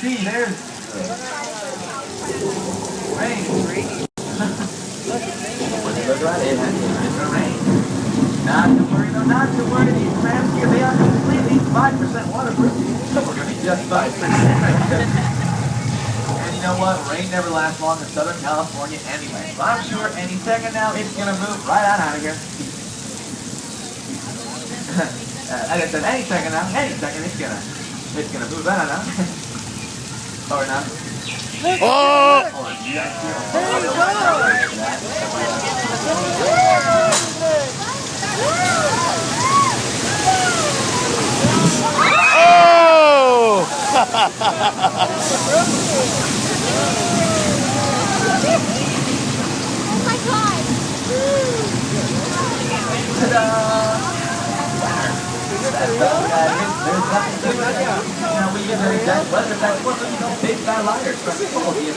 see, there's rain. Look right, it has been rain. Not to worry, though, not to worry. These crabs here, they are completely 5% waterproof. So we're going to be just fine. And you know what? Rain never lasts long in Southern California anyway. So I'm sure any second now it's going to move right on out of here. Like I said, any second now, any second it's gonna move right on out. Or not. Oh! Oh my God! Ta-da! There's nothing to it. You know, we get an exact weather, that's what, big fat liars.